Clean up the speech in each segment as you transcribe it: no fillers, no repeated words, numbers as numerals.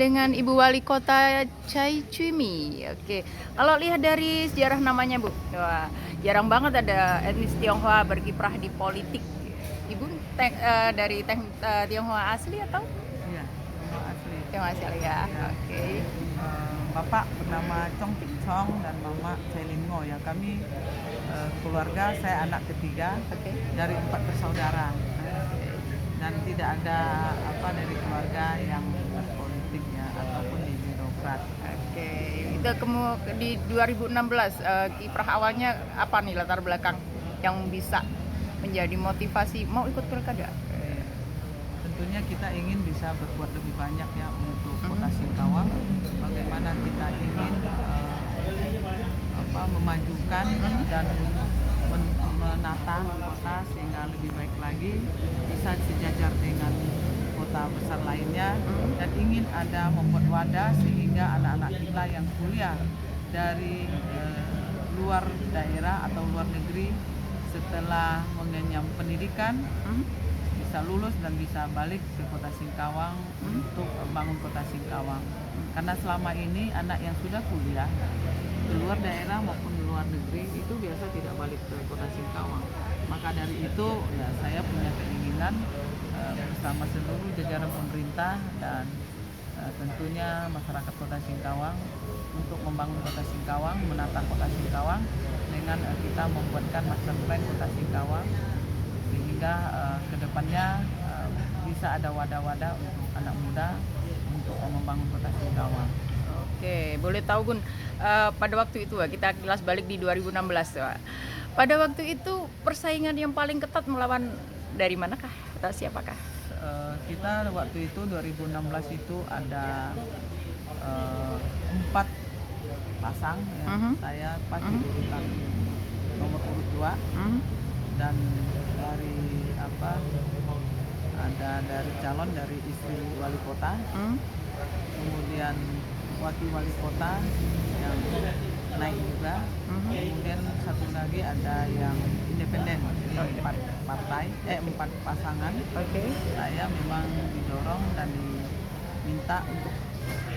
dengan Ibu Wali Kota Cai Cui. Oke, kalau lihat dari sejarah namanya Bu, wah jarang banget ada etnis Tionghoa berkiprah di politik. Ibu dari Tionghoa asli atau Iya, Tionghoa asli. Tionghoa asli ya? Ya, Oke, Bapak bernama Chong Tik Chong dan Mama Chai Lin Ngo ya. Kami keluarga, saya anak ketiga oke, dari 4 bersaudara. Dan tidak ada dari keluarga yang berpolitik ya ataupun di birokrat. oke. Itu di 2016 kiprah awalnya apa nih latar belakang yang bisa menjadi motivasi mau ikut pilkada? Tentunya kita ingin bisa berbuat lebih banyak ya untuk Kota Mhm. Singkawang. Bagaimana kita ingin memajukan dan menata kota sehingga lebih baik lagi, bisa sejajar dengan kota besar lainnya, dan ingin ada membuat wadah sehingga anak-anak kita yang kuliah dari luar daerah atau luar negeri setelah mengenyam pendidikan Mhm. bisa lulus dan bisa balik ke Kota Singkawang untuk membangun Kota Singkawang. Karena selama ini anak yang sudah kuliah di luar daerah maupun di luar negeri itu biasa tidak balik ke Kota Singkawang. Maka dari itu ya saya punya keinginan bersama seluruh jajaran pemerintah dan tentunya masyarakat Kota Singkawang untuk membangun Kota Singkawang, menata Kota Singkawang dengan kita membuatkan master plan Kota Singkawang sehingga kedepannya bisa ada wadah-wadah untuk anak muda untuk membangun Kota Singkawang. Oke, boleh tahu Bun, pada waktu itu kita kilas balik di 2016 ya. Pada waktu itu persaingan yang paling ketat melawan dari manakah atau siapakah? Kita waktu itu 2016 itu ada 4 pasang ya. Mhm. Saya pas di urutan nomor urut 2 Mhm. dan dari ada dari calon dari istri wali kota, Mhm. kemudian wakil wali kota yang naik juga, Mhm. kemudian satu lagi ada yang independen, jadi 4 pasangan. Oke. Saya memang didorong dan diminta untuk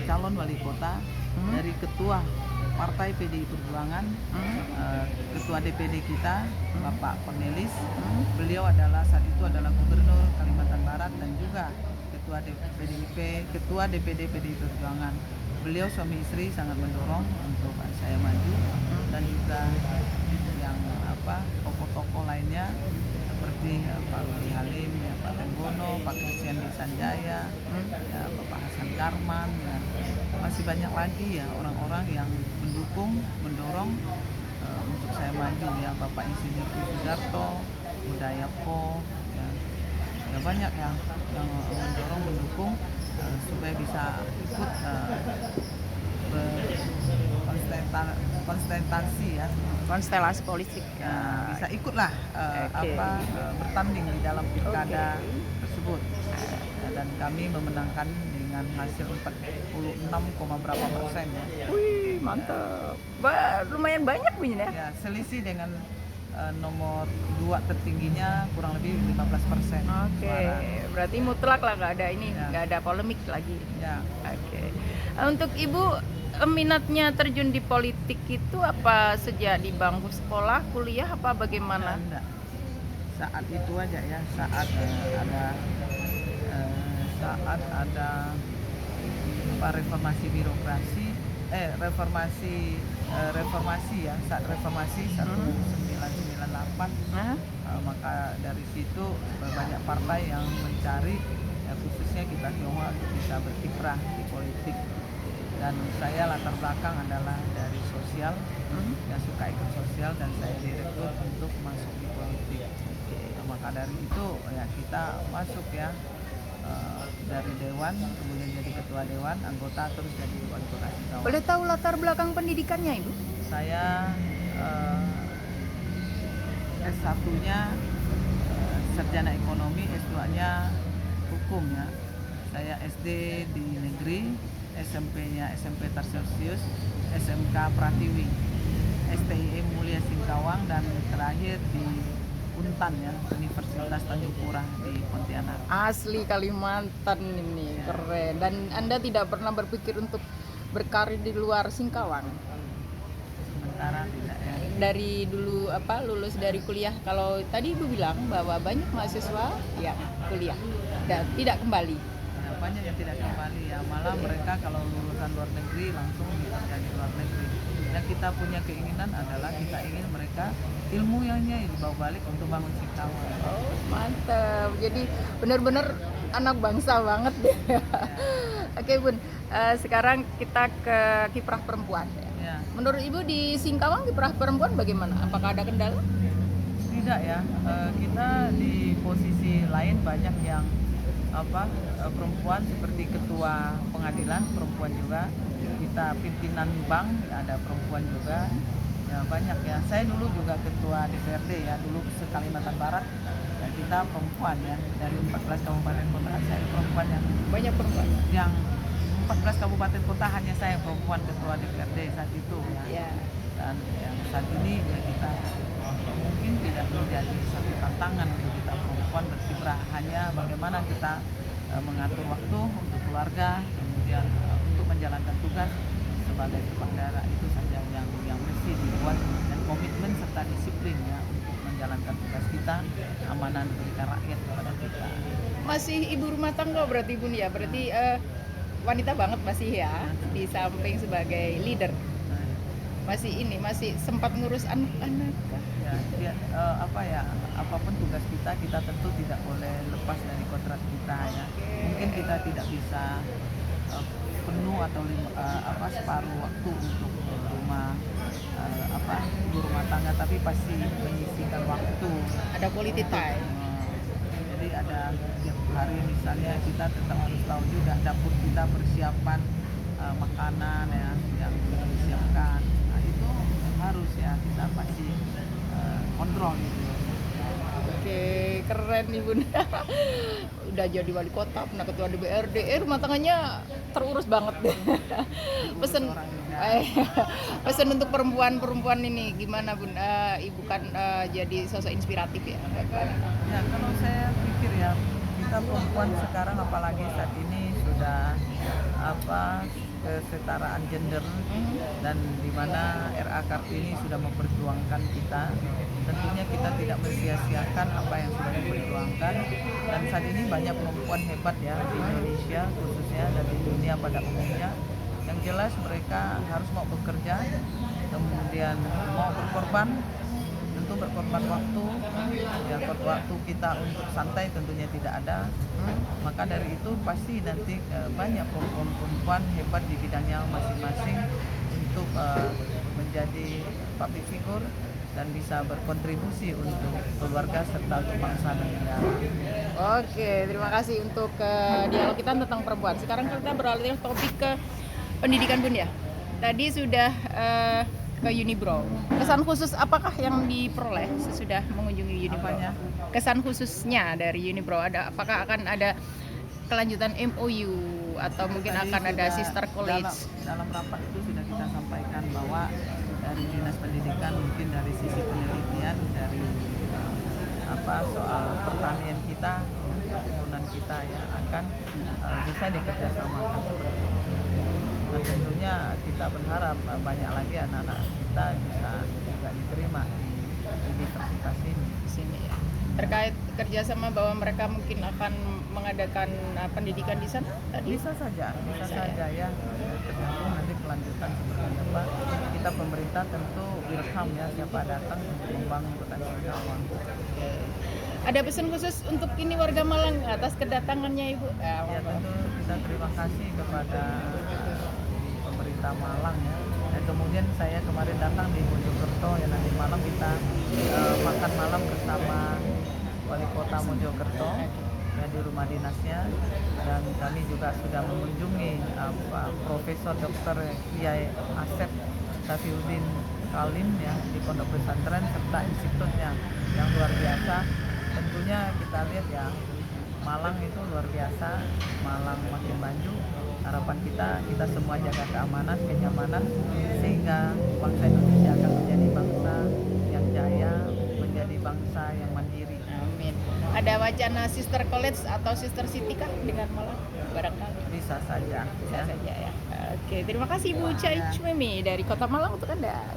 calon wali kota dari ketua Partai PDI Perjuangan, ketua DPD kita Bapak Cornelis. Beliau saat itu adalah Gubernur Kalimantan Barat dan juga ketua DPD PDI Perjuangan. Beliau suami istri sangat mendorong untuk saya maju, dan juga yang tokoh-tokoh lainnya seperti Pak Rudi Halim, ya, Pak Tenggono, Pak Christian Sanjaya, ya, Bapak Hasan Karman, ya. Masih banyak lagi ya orang-orang yang mendorong untuk saya maju, ya, Bapak Insinyur Sudarto, Budayako, ya. Ya banyak yang mendukung supaya bisa ikut konsentrasi ya, Konstelasi politik. ya bisa ikutlah bertanding di dalam pilkada tersebut. Ya, dan kami memenangkan dengan hasil 46, berapa persen ya. Wih, mantap. Lumayan banyak Bun ya. Ya, selisih dengan nomor 2 tertingginya kurang lebih 15% Oke, suara. berarti mutlak lah nggak ada ini, Ya. nggak ada polemik lagi. Ya, Oke. Untuk Ibu minatnya terjun di politik itu apa sejak di bangku sekolah, kuliah apa bagaimana? enggak. Saat itu aja ya, saat ada reformasi birokrasi, reformasi ya, saat reformasi 1998. Hah? Maka dari situ banyak partai yang mencari ya, khususnya kita Tionghoa untuk bisa berkiprah di politik, dan saya latar belakang adalah dari sosial, yang suka ikut sosial, dan saya direkrut untuk masuk di politik. Nah, maka dari itu ya kita masuk ya, dari dewan, kemudian jadi ketua dewan, anggota, terus jadi wali kota Singkawang. Boleh tahu latar belakang pendidikannya Ibu? Saya S1-nya sarjana ekonomi, S2-nya hukum ya. Saya SD di negeri, SMP-nya SMP Tarsius, SMK Pratiwi, STIM Mulia Singkawang, dan terakhir di Untan ya, Universitas Tanjung Pura di Pontianak. Asli Kalimantan ini, keren. Dan Anda tidak pernah berpikir untuk berkarir di luar Singkawang? Sementara tidak ya. Dari dulu lulus dari kuliah, kalau tadi Ibu bilang bahwa banyak mahasiswa yang kuliah dan tidak kembali. Ya, banyak yang tidak kembali ya, malah mereka kalau lulusan luar negeri langsung bekerja di luar negeri. Yang kita punya keinginan adalah kita ingin mereka ilmunya dibawa balik untuk bangun Singkawang. Oh, mantap. Jadi benar-benar anak bangsa banget deh. Oke, Bun. Sekarang kita ke kiprah perempuan. Ya, Menurut Ibu di Singkawang kiprah perempuan bagaimana? Apakah ada kendala? tidak ya. Kita di posisi lain banyak yang perempuan seperti ketua pengadilan perempuan juga, kita pimpinan bank ada perempuan juga ya, banyak ya. Saya dulu juga ketua DPRD ya, dulu se Kalimantan Barat ya, kita perempuan ya, dari 14 kabupaten kota saya perempuan Banyak perempuan. yang 14 kabupaten kota hanya saya perempuan ketua DPRD saat itu ya. Ya. Dan yang saat ini ya kita mungkin tidak menjadi satu tantangan untuk kita perempuan berkiprah, hanya bagaimana kita mengatur waktu untuk keluarga, kemudian untuk menjalankan tugas sebagai kepala daerah, itu saja yang mesti dibuat, dan komitmen serta disiplin ya untuk menjalankan tugas kita, amanah diberikan rakyat kepada kita. Masih ibu rumah tangga berarti Bun ya. Berarti wanita banget masih ya, di samping sebagai leader. Masih sempat ngurus anak-anak. Ya, apapun tugas kita tentu tidak boleh lepas dari kodrat kita ya. Mungkin kita tidak bisa penuh atau separuh waktu untuk ibu rumah tangga, tapi pasti menyisihkan waktu. Ada quality time. Jadi ada tiap hari misalnya kita tetap harus tahu juga dapur kita persiapan makanan ya yang disiapkan. Nah, itu harus ya kita pasti kontrol gitu. Oke, keren nih Bun. Udah jadi wali kota, pernah ketua DPRD, rumah tangganya terurus banget deh. Pesen pesen untuk perempuan ini gimana Bun? Ibu kan jadi sosok inspiratif ya. Ya, kalau saya pikir ya, kita perempuan sekarang apalagi saat ini sudah kesetaraan gender, dan di mana RA Kartini sudah memperjuangkan kita. Tentunya kita tidak mensia-siakan apa yang sudah diperjuangkan, dan saat ini banyak perempuan hebat ya di Indonesia khususnya dan di dunia pada umumnya. Yang jelas mereka harus mau bekerja, kemudian mau berkorban, tentu berkorban waktu ya, waktu kita untuk santai tentunya tidak ada. Maka dari itu pasti nanti banyak perempuan hebat di bidangnya masing-masing untuk menjadi public figure dan bisa berkontribusi untuk keluarga serta untuk bangsa dan negara. Oke, terima kasih untuk dialog kita tentang perempuan. Sekarang kita beralih topik ke pendidikan Bun ya. Tadi sudah ke Unibrow. Kesan khusus apakah yang diperoleh sesudah mengunjungi Unibrow? Apanya? Kesan khususnya dari Unibrow, apakah akan ada kelanjutan MOU atau mungkin Tadi akan ada sudah sister college? Dalam rapat itu sudah kita sampaikan bahwa dari Dinas Pendidikan mungkin dari sisi penelitian, dari soal pertanian kita, keturunan kita yang akan bisa dikerjasamakan seperti itu. Dan tentunya kita berharap banyak lagi anak-anak kita bisa juga diterima di universitas ini. Di sini ya. Terkait kerjasama bahwa mereka mungkin akan mengadakan pendidikan di sana tadi? Bisa saja ya. Tergantung nanti kelanjutan seperti apa. Kita pemerintah tentu welcome ya siapa datang untuk membangun kota Singkawang. Ada pesan khusus untuk ini warga Malang atas kedatangannya Ibu? Ya tentu kita terima kasih kepada pemerintah Malang ya. Dan kemudian saya kemarin datang di Mojokerto ya, nanti malam kita makan malam bersama Wali Kota Mojokerto ya di rumah dinasnya, dan kami juga sudah mengunjungi Profesor Dr. Kiai Asep Safiuddin Kalim ya di Pondok Pesantren serta institutnya yang luar biasa. Tentunya kita lihat ya, Malang itu luar biasa, Malang makin maju. Harapan kita semua jaga keamanan, kenyamanan, sehingga bangsa Indonesia akan menjadi bangsa yang jaya, menjadi bangsa yang mandiri. Amin. Ada wacana sister college atau sister city kah dengan Malang? Barangkali. Bisa saja. Bisa saja ya. Oke, terima kasih Bu Chai Chwemi dari Kota Malang untuk Anda.